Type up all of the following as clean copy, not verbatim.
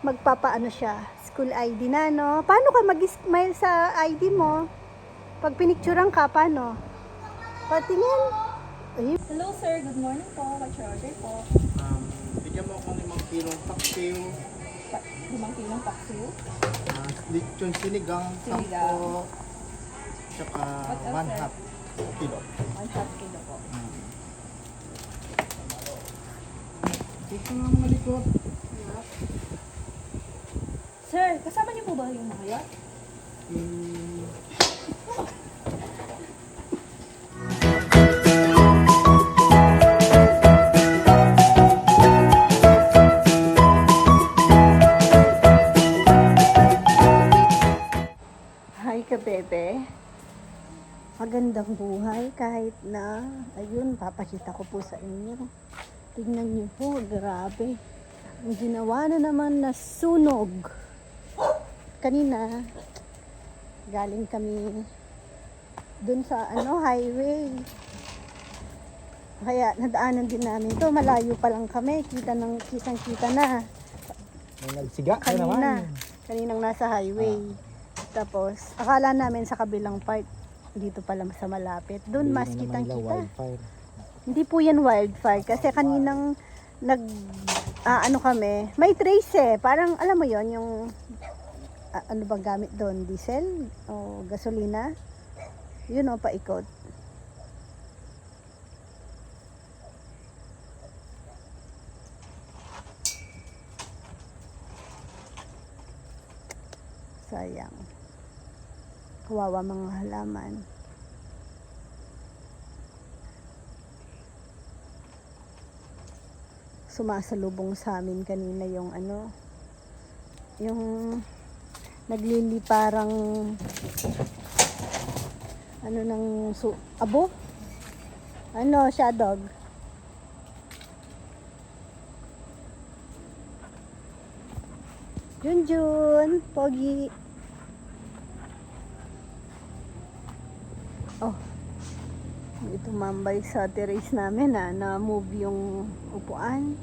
magpapaano siya, school ID na, no? Paano ka mag-smile sa ID mo? Pag pinicturean ka, paano? Patingin. Ay, Hello sir, good morning po. What's your order po? Bigyan mo ako ng 5 kilong paksiw, 5 kilong paksiw. lechon sinigang, Sinigang. 10, tsaka What else, 1 sir? half kilo. 1/2 kilo po. Dito nga mga likod. Sir, kasama niyo po ba yung mga yan? Hmm, hi ka, bebe. Magandang buhay kahit na, ayun, papakita ko po sa inyo. Tingnan niyo po, grabe. Ang ginawa na naman na sunog. Kanina, galing kami dun sa highway. Kaya nadaanan din namin to. Malayo pa lang kami. Kitang-kita na. may nagsiga ka Kanina. naman. Kaninang nasa highway. Tapos, akala namin sa kabilang part. Dito pala sa malapit. Doon mas kitang-kita. Wildfire. Hindi po yan wildfire. Kasi kaninang kami, may trace eh. Parang, alam mo yon yung, ano bang gamit doon? Diesel? O gasolina? Yun o, paikot. Sayang. Kawawa mga halaman. Sumasalubong sa amin kanina yung yung nagliliparang ng abo? Shadog? Junjun, Pogi. Oh, ito mambay sa terrace namin na-move yung upuan.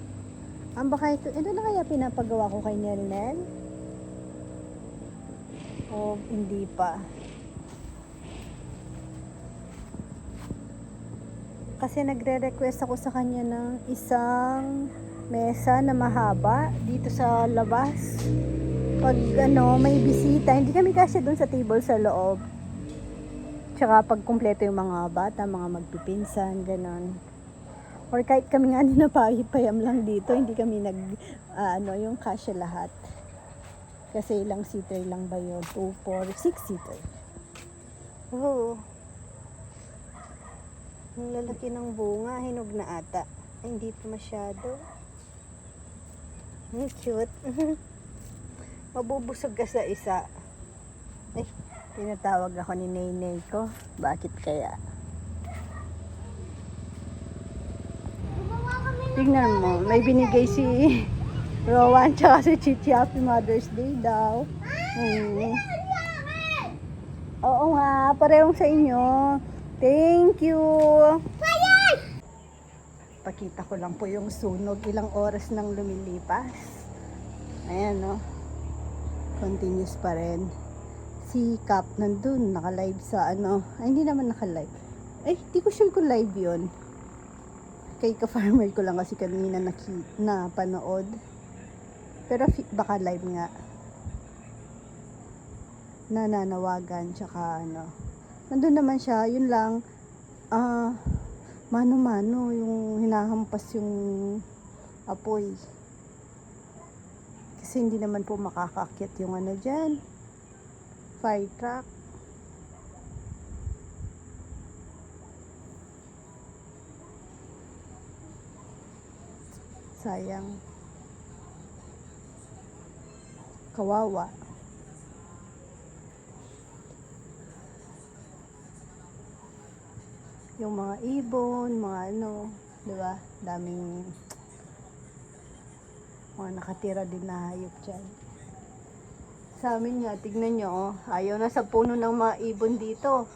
Baka ito na kaya pinapagawa ko kay Nel? O hindi pa. Kasi nagre-request ako sa kanya ng isang mesa na mahaba dito sa labas. Pag may bisita, hindi kami kasya dun sa table sa loob. Tsaka pag kumpleto yung mga bata, mga magpipinsan, ganon. Or kahit kami nga ninapahipayam lang dito, hindi kami yung kasya lahat. Kasi ilang seater lang ba yun? 2, 4, 6 seater. Oh. Ang lalaki ng bunga, hinog na ata. Ay, hindi pa masyado. Ang cute. Mabubusog ka sa isa. Ay, tinatawag ako ni Naynay ko. Bakit kaya? Tingnan mo, may binigay si Rowan tsaka si Chichi. Happy Mother's Day daw. Oo nga, parehong sa inyo. Thank you. Pakita ko lang po yung sunog. Ilang oras nang lumilipas. Ayan, no. Continuous pa rin. Si Cap nandun, naka-live sa ay hindi naman naka-live. Ay, di ko sure kung live yun. Kay ka-farmer ko lang kasi kanina napanood. Pero baka live nga. Nananawagan, tsaka nandun naman siya, yun lang, mano-mano, yung hinahampas yung apoy. Kasi hindi naman po makakakyat yung dyan. Fire truck. Sayang. Kawawa. Yung mga ibon, mga di ba? Daming mga nakatira din na hayop dyan. Sa amin nga, tignan nyo, ayaw na sa puno ng mga ibon dito.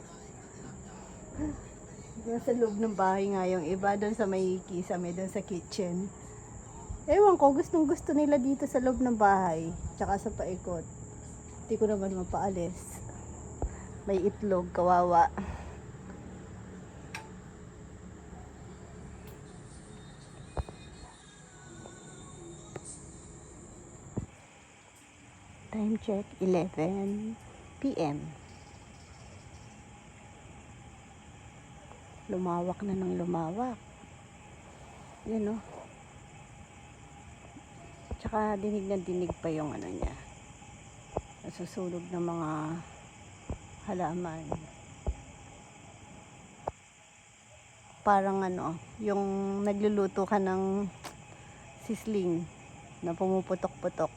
Nasa loob ng bahay nga yung iba, doon sa may kisame, doon sa kitchen. Ewan ko, gustong gusto nila dito sa loob ng bahay. Tsaka sa paikot. Hindi ko naman mapaalis. May itlog, kawawa. Time check, 11 p.m. Lumawak na ng lumawak. Yan, oh. Tsaka dinig na dinig pa yung ano niya. Nasusunog ng mga halaman. Parang ano, yung nagluluto ka ng sisling na pumuputok-putok.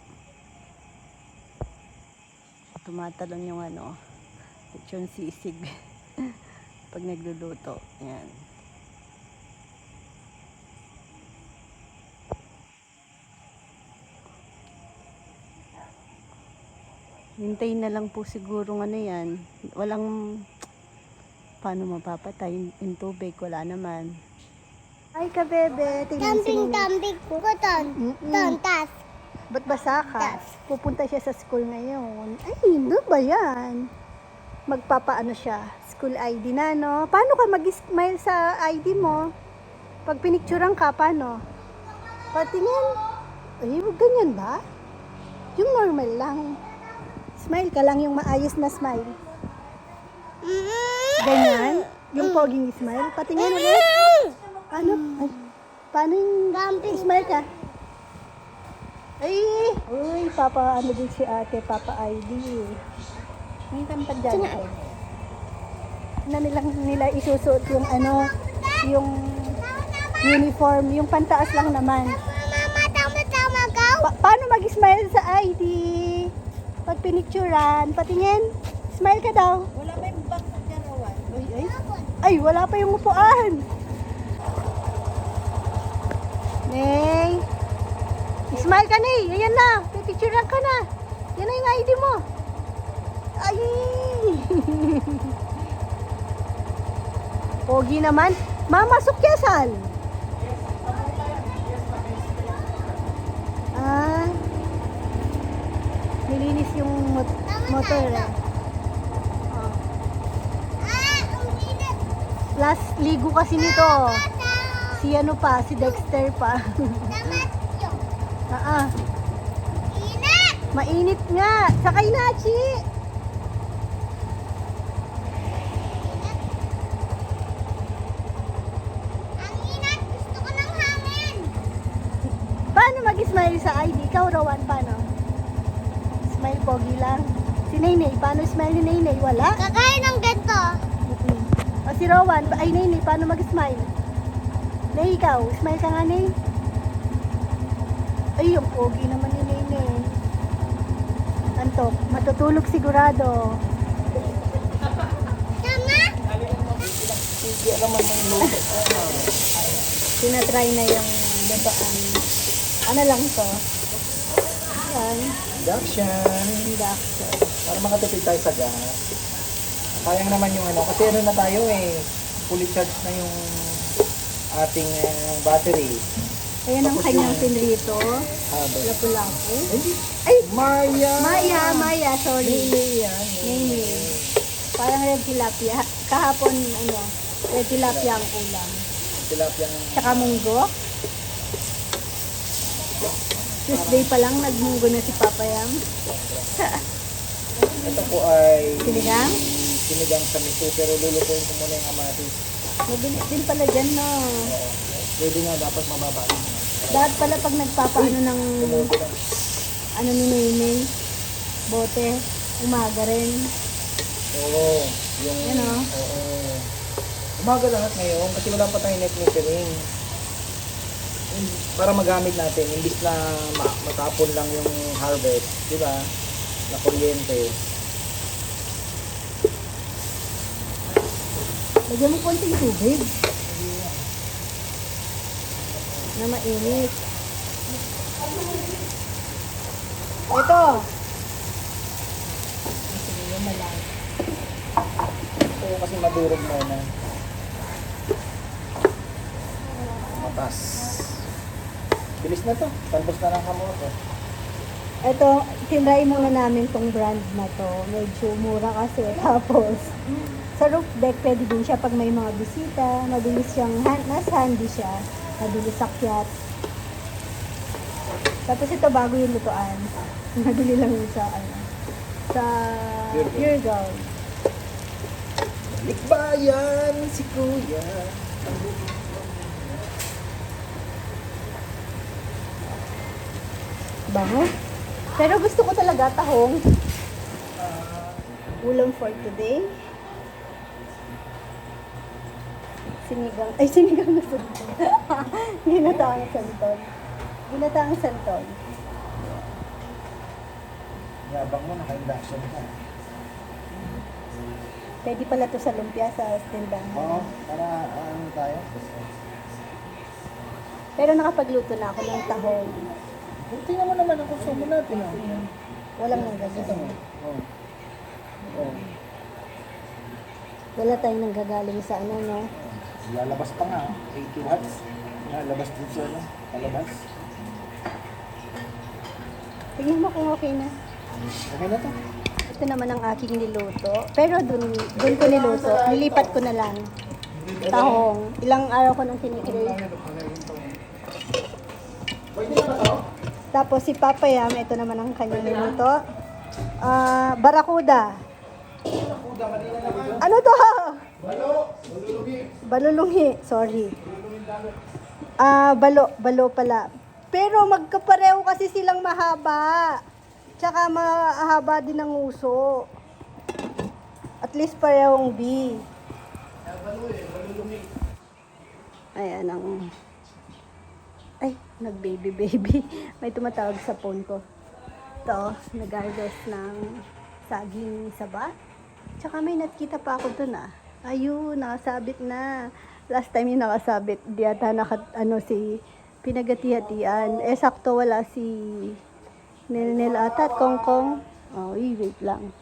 Tumatalon yung ano, yung sisig pag nagluluto. Ayan. Hintayin na lang po siguro ano yan. Walang paano mapapatay yung tubig. Wala naman. Ay ka bebe. Tingnan si Nina. Kambing ko ton. Tontas. Ba't basa ka? Pupunta siya sa school ngayon. Ay, hindi ba yan? Magpapaano siya? School ID na, no? Paano ka mag-smile sa ID mo? Pag pinicturean ka, paano? Patingin. Ay, ganyan ba? Yung normal lang. Smile ka lang, yung maayos na smile. Ganyan? Yung poging smile? Patingin ulit. Paano? Ay, paano yung smile ka? Ay! Uy, papa ano din si ate, papa ID. May tamad dyan ko. Na nila isusuot yung ano, yung uniform, yung pantaas lang naman. Mama, tama ka. Paano mag-smile sa ID? Pag pinicturean, patingin. Smile ka daw. Wala pa yung box sa Jarawan. Ay, wala pa yung upuan. Ney. Smile ka, Ney. Ayan na. Pipicturean ka na. Yan na yung ID mo. Ay. Pogi naman. Mama, sukyasal. Ah. Nilinis yung motor eh. Oh. Ang init. Last ligo kasi nito. Si ano pa, si Dexter pa. Damat yun. Init. Mainit nga. Sakay na, Chi. Ang init. Gusto ko ng hangin. Paano mag-smile sa ID? Ikaw, Rowan, paano? Smile pogi lang. Si Naynay, paano smile ni Naynay? Wala? Kakain ng ganito. O si Rowan, ay Naynay, paano mag-smile? Nay, ikaw, smile ka nga, Nay. Ay, yung pogi naman ni Naynay. Antok, matutulog sigurado. Tama? Hindi alam man yung luto. Tinatry na yung lutoan. Ano lang to? Yan, Induction. induction. Para makatipid tayo sa gas. Sayang naman yung ano. Kasi ano na tayo eh. Fully charged na yung ating battery. Ayan ang Tapos kanyang yung- pinrito. Habang. Lapu-lapu. Ay! Maya! Maya, sorry. Nini yan. Nini. Parang red tilapia. Kahapon, ano, red tilapia ang ulam. Tilapia ng Tsaka munggo. Tuesday pa lang, nagmunggo na si Papa Yam. ito po ay Sinigang? sinigang sa miso. Pero lulutuin ko muna yung kamatis. Mabilis din pala dyan, no? Oo. Pwede nga dapat mababa din. Dapat pala pag nagpapaano ng, Lumuto lang. ano ni Nene, bote, umaga rin. Oo. Yung, Yan, oh. Oo. Umaga lahat ngayon kasi wala pa tayong net metering. Para magamit natin, imbis na matapon lang yung harvest, di ba? Na kuryente. Lagyan mo konting tubig. Na mainit. Ito. Sige, malaki. Ito kasi madurog muna. Bilis na to. Talbos na lang kamote. Ito, tinry muna namin tong brand na to. Medyo mura kasi. Tapos, sa roof deck, pwede din siya pag may mga bisita. Mabilis siyang, mas handy siya. Mabilis akyat. Tapos ito, bago yung lutuan. Nabili lang yun sa, sa Pure Gold. Likbayan si Kuya. Bango. Pero gusto ko talaga tahong. Ulam for today. Sinigang. Ay, sinigang na santol. Ginataang santol. Ginataang santol. Yabang mo, naka-induction ka. Pwede pala to sa lumpia sa tindahan. Oo, para ano tayo? Pero nakapagluto na ako ng tahong. Tingnan mo naman ang konsumo natin. Walang Ito nanggagaling. mo. Oo. Oo. Wala tayong nanggagaling sa ano, no? Lalabas pa nga, 80 watts. Lalabas din siya, no? Palabas. Tingnan mo kung okay na. Okay na to. Ito naman ang aking niluto. Pero dun ko niluto. Nilipat ko na lang. Tahong. Ilang araw ko nang kinikrave. Tapos si Papa Yam, ito naman ang kanyang niluto. Barakuda. Ano to? Balulungi. Sorry. Balo pala. Pero magkapareho kasi silang mahaba. Tsaka mahaba din ang uso. At least parehong B. Ayan ang... Ay, nag-baby. May tumatawag sa phone ko. Ito, nag-harvest ng saging saba. Tsaka may nakita pa ako dun ah. Ayun, nakasabit na. Last time yung nakasabit, di ata si pinagati-hatian. Sakto wala si Nil ata at Kongkong. Oh, wait lang.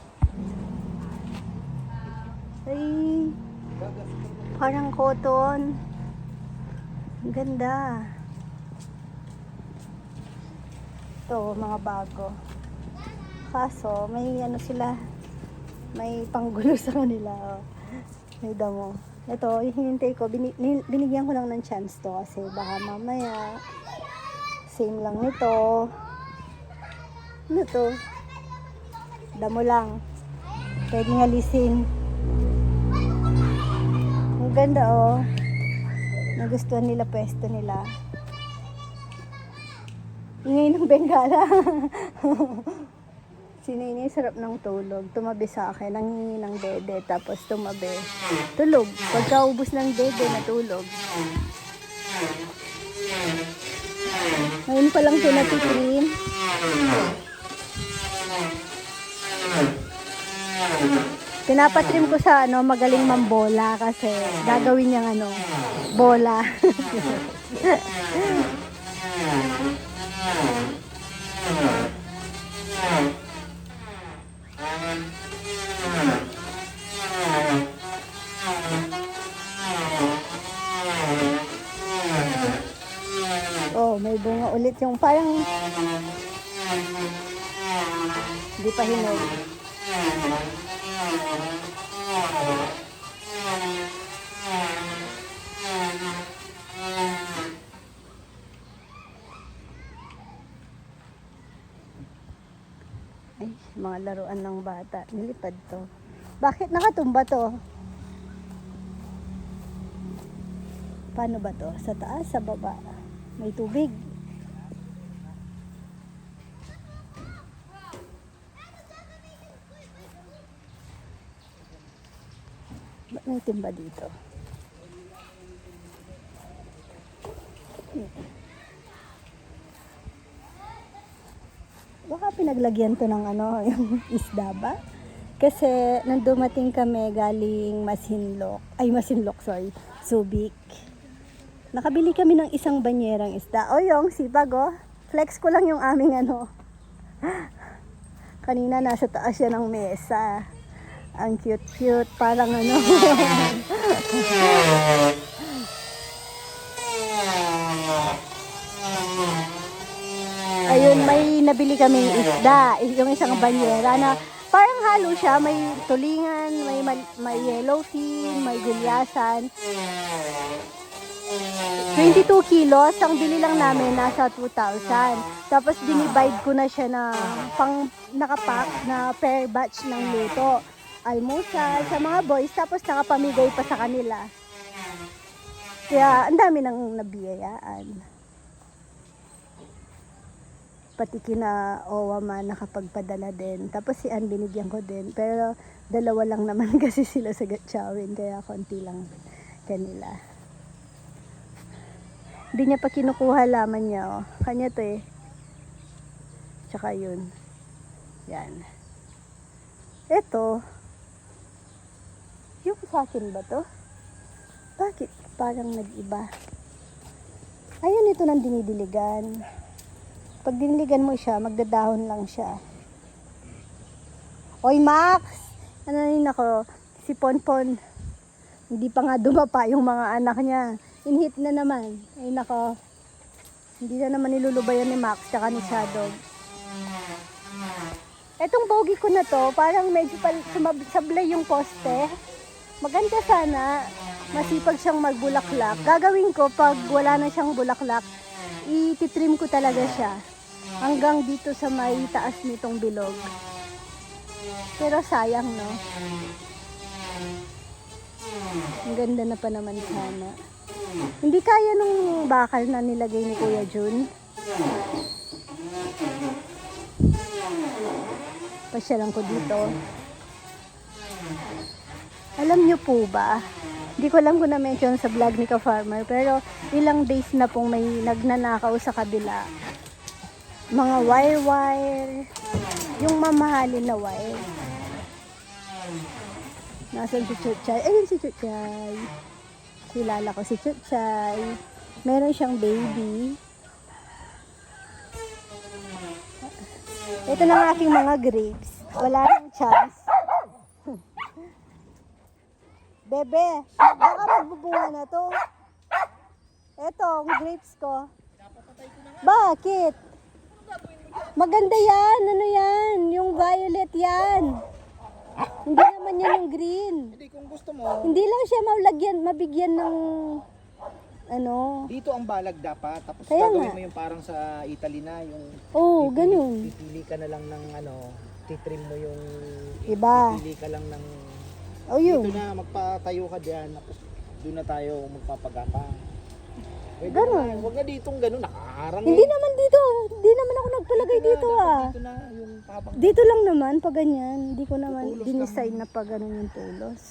Ay, parang cotton. Ang ganda. Ito, mga bago. Kaso, may sila, may panggulo sa kanila. Oh. May damo. Ito, hinintay ko, binigyan ko lang ng chance to kasi baka mamaya, same lang nito. Ano to? Damo lang. Pwedeng alisin. Ang ganda oh. Nagustuhan nila pwesto nila. Ingay ng Bengala. Si Nini sarap ng tulog. Tumabi sa akin. Nangingi ng dede. Tapos tumabi. Tulog. Pagkaubos ng dede, natulog. Ngayon pa lang ito natitrim. Pinapatrim ko sa magaling mambola kasi gagawin niyang bola. Oh, may bunga ulit yung parang hindi pa hinog. Ay, mga laruan ng bata. Nilipad to. Bakit nakatumba to? Paano ba to? Sa taas, sa baba? May tubig. Ba't may timba dito? Baka pinaglagyan to ng yung isda ba? Kasi nang dumating kami galing Masinloc, Subic. Nakabili kami ng isang banyerang isda. O yung sipag flex ko lang yung aming Kanina nasa taas siya ng mesa. Ang cute, parang nabili kaming isda, yung isang banyera na parang halo siya, may tulingan, may yellowfin, may gulyasan. 22 kilos, ang bili lang namin nasa 2,000. Tapos dinivide ko na siya na pang nakapack na per batch ng luto. Almusal sa mga boys, tapos nakapamigay pa sa kanila. Kaya ang dami nang nabiyayaan. Pati kina Owa man nakapagpadala din. Tapos si Ann binigyan ko din. Pero dalawa lang naman kasi sila sa Gatchawin, kaya konti lang kanila. Hindi niya pa kinukuha, laman niya, oh. Kanya to eh. Tsaka yun. Yan. Ito. Yung sa akin ba to? Bakit parang nag-iba? Ayun, ito nang dinidiligan. Pag diniligan mo siya, magdadahon lang siya. Oy, Max! Ano yun ako? Si Ponpon. Hindi pa nga dumapa yung mga anak niya. Inhit na naman. Ay nako. Hindi na naman nilulubayan ni Max tsaka ni Shadow. Etong bogi ko na to, parang medyo sablay yung poste. Maganda sana. Masipag siyang magbulaklak. Gagawin ko pag wala na siyang bulaklak, ititrim ko talaga siya. Hanggang dito sa may taas nitong bilog. Pero sayang, no? Ang ganda na pa naman sana. Hindi kaya nung bakal na nilagay ni Kuya Jun. Pasyalan ko dito. Alam niyo po ba? Hindi ko alam kung na-mention sa vlog ni Ka-Farmer, pero ilang days na pong may nagnanakaw sa kabila. Mga wire-wire. Yung mamahalin na wire. Nasaan si Chuchay? Ayun si Chuchay. Kilala ko si Chuchay. Meron siyang baby. Ito na ang aking mga grapes. Wala nang chance. Bebe, baka magbubunga na to. Ito, ang grapes ko. Bakit? Maganda yan. Ano yan? Yung violet yan. Hindi naman yan yung green. Hindi, kung gusto mo, Hindi lang siya mabigyan ng ano. dito ang balag dapat. Tapos Kaya gagawin nga. mo yung parang sa Italy na, yung Oo, ganun. pipili ka na lang ng ano, titrim mo yung Iba. pipili ka lang ng O yun. dito na magpatayo ka diyan, tapos doon na tayo magpapagapang. Pwede Ganun. na, huwag na ditong ganun, nakaharang Hindi naman dito. Hindi naman ako nagpalagay dito ah. Dito na yung papang. Dito lang naman pag ganyan. Hindi ko naman Tutulos dinesign na pag ganun yung tulos.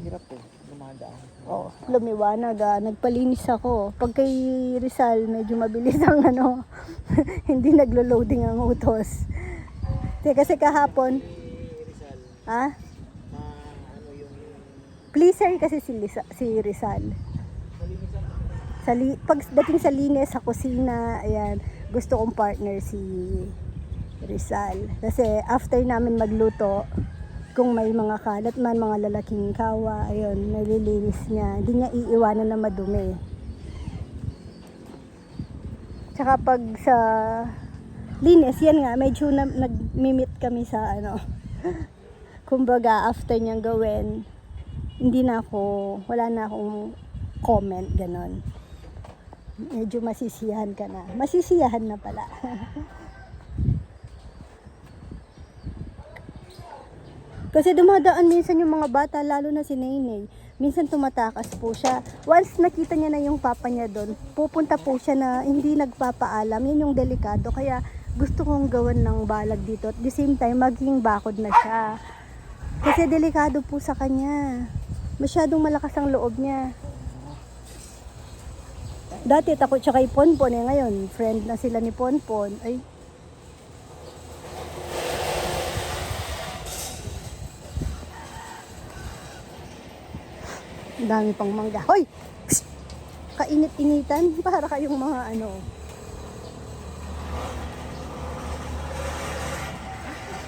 Hirap po, dumadaan. Oh, lumiwanag ah. Nagpalinis ako. Pag kay Rizal, medyo mabilis ang ano. Hindi naglo-loading ang utos. Kasi kahapon, Rizal, ah, ano yung pleaser kasi si Rizal. Pagdating sa linis, sa kusina, ayan, gusto kong partner si Rizal. Kasi after namin magluto, kung may mga kalat man, mga lalaking kawa, ayun, nalilinis niya. Hindi niya iiwanan na madumi. Tsaka pag sa linis, yan nga, medyo nag-mimit kami sa ano. Kumbaga, after niyang gawin, wala na akong comment, ganon. Medyo masisiyahan ka na. Masisiyahan na pala. Kasi dumadaan minsan yung mga bata, lalo na si Nainay. Minsan tumatakas po siya. Once nakita niya na yung papa niya doon, pupunta po siya na hindi nagpapaalam. Yun yung delikado. Kaya gusto kong gawan ng balag dito. At the same time, maging bakod na siya. Kasi delikado po sa kanya. Masyadong malakas ang loob niya. Dati takot siya kay Ponpon eh, ngayon friend na sila ni Ponpon. Ay. Ang dami pang mangga. Hoy! Psst! Kainit-initan para kayong mga ano.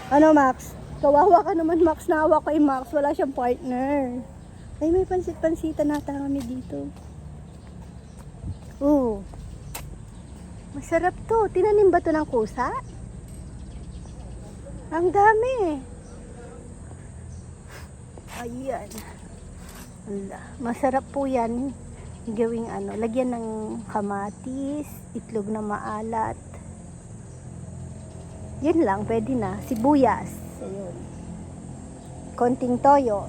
Ano Max? Kawawa ka naman Max, naawa kay Max, wala siyang partner. Ay may pansit-pansita nata kami dito. Oo. Masarap to. Tinanim ba to ng kusa? Ang dami. Ayan. Ala, masarap po yan. Gawing ano, lagyan ng kamatis, itlog na maalat. Yun lang, pwede na. Sibuyas. Ayun. Konting toyo.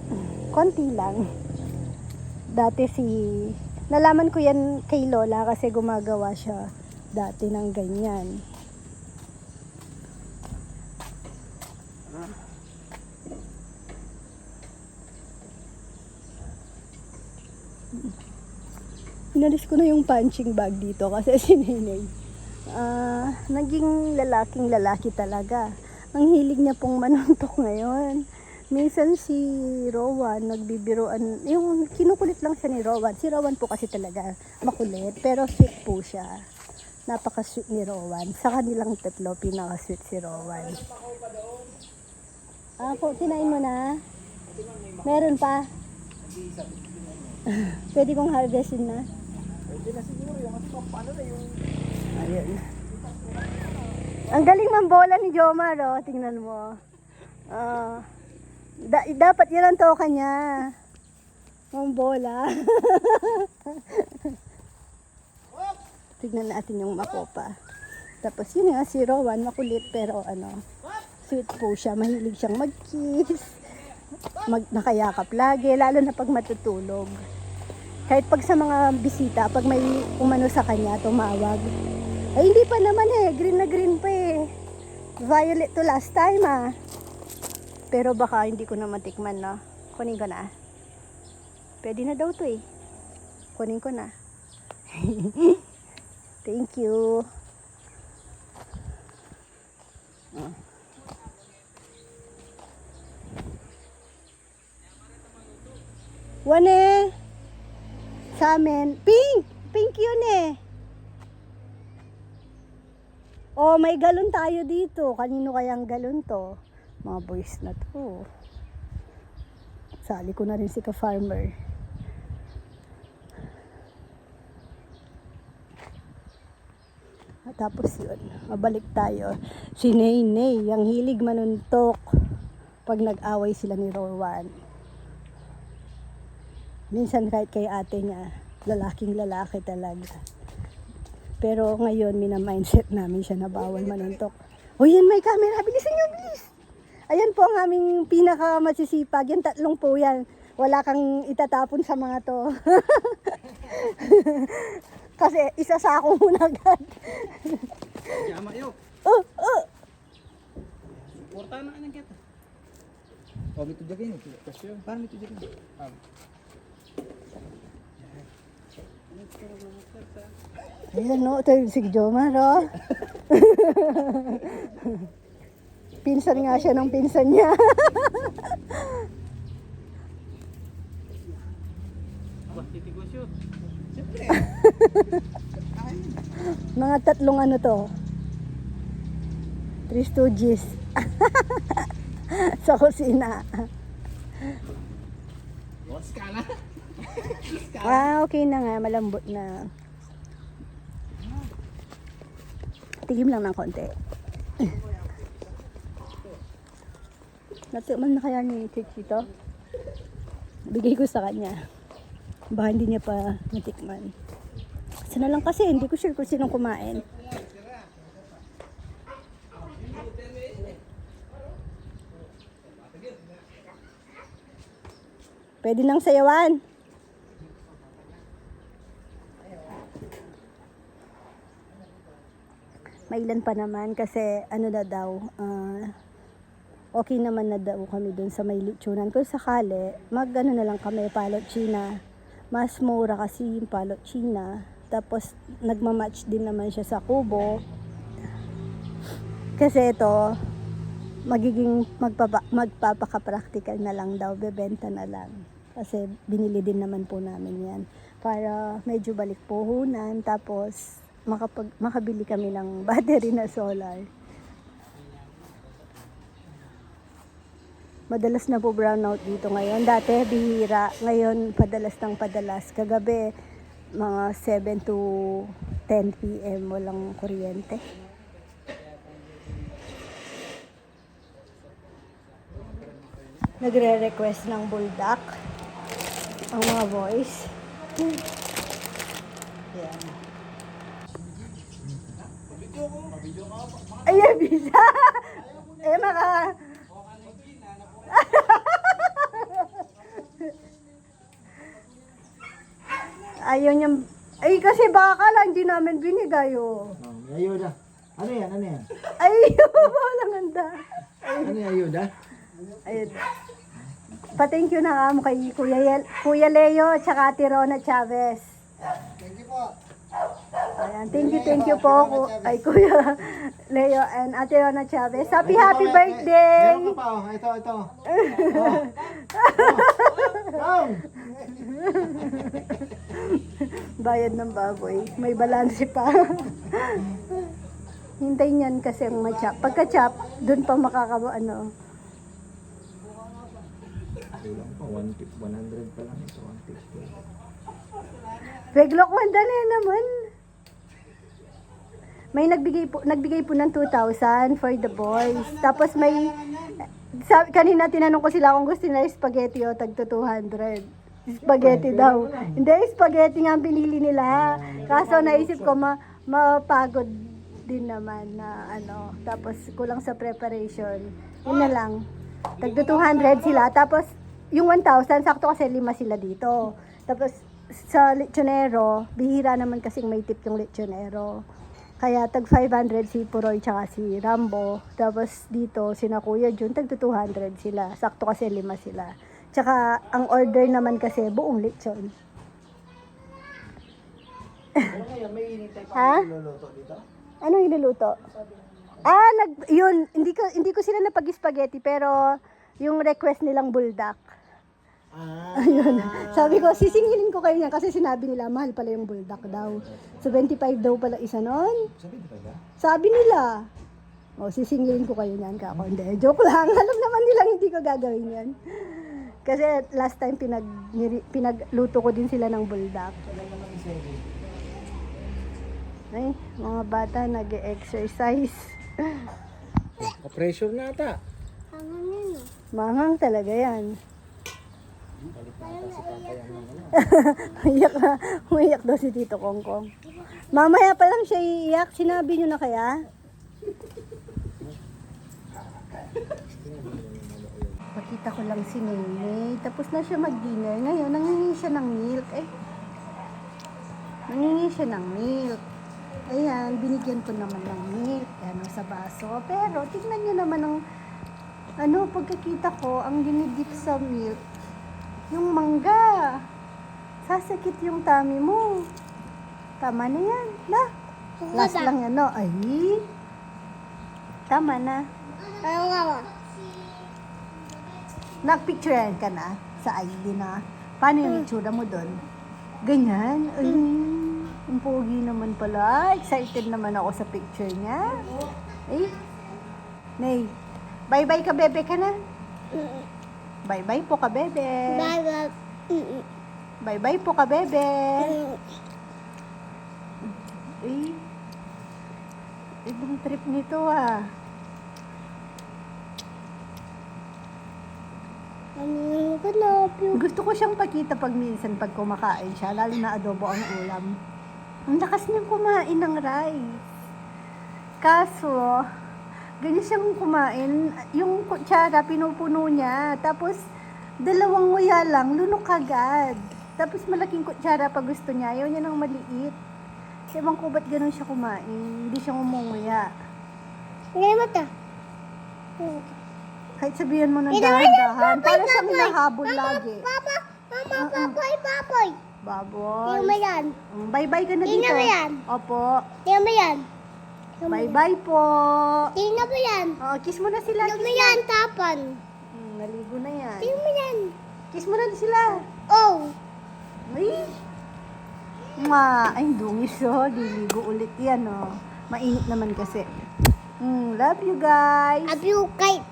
Konti lang. Dati nalaman ko yan kay Lola kasi gumagawa siya dati ng ganyan. Inalis ko na yung punching bag dito kasi si Nenay. Naging lalaking lalaki talaga. Ang hilig niya pong manuntok ngayon. Minsan si Rowan nagbibiroan, yung kinukulit lang siya ni Rowan. Si Rowan po kasi talaga makulit, pero sweet po siya. Napaka-sweet ni Rowan. Sa kanilang tatlo, pinaka-sweet si Rowan. Po, kinain mo na? Meron pa? Pwede kong harvestin na? Pwede na siguro yung paano na yung... Ayun. Ang galing mambola ni Jomar, oh. Tingnan mo. Dapat yan ang toka niya. Mambola. Tignan natin yung makopa. Tapos yun nga si Rowan, makulit pero sweet po siya. Mahilig siyang mag-kiss. Nakayakap lagi, lalo na pag matutulog. Kahit pag sa mga bisita, pag may umano sa kanya, tumawag. Ay, hindi pa naman green na green pa Violet to last time Pero baka hindi ko na matikman, no? Kunin ko na. Pwede na daw to Kunin ko na. Thank you. Wane. Sa amin. Pink! Pink yun Oh, may galon tayo dito. Kanino kayang galon to? Mga boys na to. Sali ko na rin si ka-farmer. Tapos yun, mabalik tayo. Si Nenay, ang hilig manuntok pag nag-away sila ni Rowan. Minsan kahit kay ate niya, lalaking lalaki talaga. Pero ngayon, mina-mindset namin siya na bawal manuntok. O yan, may camera. Bilisan niyo, bilis. Ayan po ang aming pinaka-masisipag. Yan, 3 po yan. Wala kang itatapon sa mga to. Kasi isasako mo na agad. Yama yun. Porta na anong kita. Paano ito dyan? Paano ito dyan? Ayan no, ito yung si Jomar Pinsan nga siya ng pinsan niya. Mga 3 to. 3 stooges. Sa kusina. Skala. Okay na nga, malambot na. Tigim lang ng konti. Natikman na kaya ni Chichito? Bigay ko sa kanya. Baka hindi niya pa natikman. Sana lang kasi, hindi ko sure kung sinong kumain. Pwede nang sayawan. Mailan pa naman kasi ano na daw, okay naman na daw kami dun sa may lechonan. Kung sakali, mag-ano na lang kami, palot China. Mas mura kasi yung palot China. Tapos, nagmamatch din naman siya sa kubo. Kasi ito, magiging magpapaka-practical na lang daw, bebenta na lang. Kasi binili din naman po namin yan. Para medyo balik puhunan, tapos makabili kami ng battery na solar. Madalas na po brownout dito ngayon. Dati bihira, ngayon padalas ng padalas. Kagabi, mga 7 to 10 p.m. walang kuryente. Nagre-request ng buldak ang mga boys. Yan. Ayan, bisa. Eh, maka... Ayaw niyang... Ay, kasi baka lang, di namin binigay, oh. Ayuda. Ano yan? Ano yan? Ay, walang handa. Ano yung ayuda? Ayun. Pa-thank you na kay Kuya Leo at saka Ate Rona Chavez. Thank you po. Ayan, thank you po ay Kuya Leo and Ate Rona Chavez. Happy birthday! Meron ka pa, oh. Ito. Oh. Bayad ng baboy. May balanse pa. Hintayin yan kasi ang ma-chop. Pagka-chop, dun pa ano. Kulang pa, 100 pa lang ito, 150. Reglok dali naman. May nagbigay po ng 2,000 for the boys. Tapos may kanina tinanong ko sila kung gusto nila spaghetti o tag 200. Spaghetti daw. Hindi, spaghetti nga ang pinili nila. Kaso naisip ko mapagod din naman na ano. Tapos kulang sa preparation. Yun na lang. Tag 200 sila. Tapos yung 1,000, sakto kasi 5 sila dito. Tapos sa lechonero, bihira naman kasing may tip yung lechonero. Kaya tag 500 si Puroy tsaka si Rambo. Tapos dito, sina Kuya Jun, tag 200 sila. Sakto kasi 5 sila. Tsaka ang order naman kasi buong lechon. Pero ngayon, may initay pa Ha? niluluto dito? Anong iluluto? Hindi ko sila napag-spaghetti pero yung request nilang buldak. Ayun. Sabi ko, sisingilin ko kayo niyan kasi sinabi nila, mahal pala yung buldak daw. 75 daw pala isa nun. Sabi di ba ba? Sabi nila. O, sisingilin ko kayo niyan kako. Hindi, joke lang. Alam naman nilang hindi ko gagawin yan. Kasi last time pinagluto ko din sila ng buldak. Ay, mga bata nag-exercise. Ka-pressure na ata. Mangang talaga yan. Balik na ata si Papa yan ng ano. Umiyak daw si Tito Kongkong. Mamaya pa lang siya iiyak. Sinabi niyo na kaya? Pakita ko lang si Nene. Tapos na siya mag-dinner. Ngayon, nangingi siya ng milk. Nangingi siya ng milk. Ayan, binigyan ko naman ng milk. Ano, sa baso. Pero, tignan niyo naman ang pagkakita ko, ang dinidip sa milk. Yung mangga. Sasakit yung tummy mo. Tama na yan. Na. Last lang yan, no? Ay. Tama na. Nagpicturean ka na sa ID na. Paano yung itsura mo doon? Ganyan. Ay, ang pogi naman pala. Excited naman ako sa picture niya. Ay. Nay. Bye-bye ka, bebe ka na. Bye-bye po ka, bebe. Bye-bye po ka, bebe. Eh, ibang trip nito ah. Gusto ko siyang pakita pag minsan pag kumakain siya, lalo na adobo ang ulam. Ang lakas niyang kumain ng rice. Kaso, ganyan siyang kumain, yung kutsara, pinupuno niya. Tapos, 2 nguya lang, lunok agad. Tapos, malaking kutsara pag gusto niya. Ayaw niya ng maliit. Ewan ko ba't ganun siya kumain. Hindi siya ngumunguya. Kahit sabihan mo ng dahan-dahan, para siyang hinahabol lagi. Papoy. Baboy. Tingnan mo yan. Bye-bye ka na dito. Tingnan mo yan. Opo. Tingnan mo yan. Bye-bye po. Tingnan mo yan. Oh, kiss mo na sila. Tingnan mo yan, tapan. Naligo na yan. Tingnan mo yan. Kiss mo na sila. Oh. Ay. Ay, dungis oh. Diligo ulit yan oh. Mainit naman kasi. Love you guys. Love you, kite.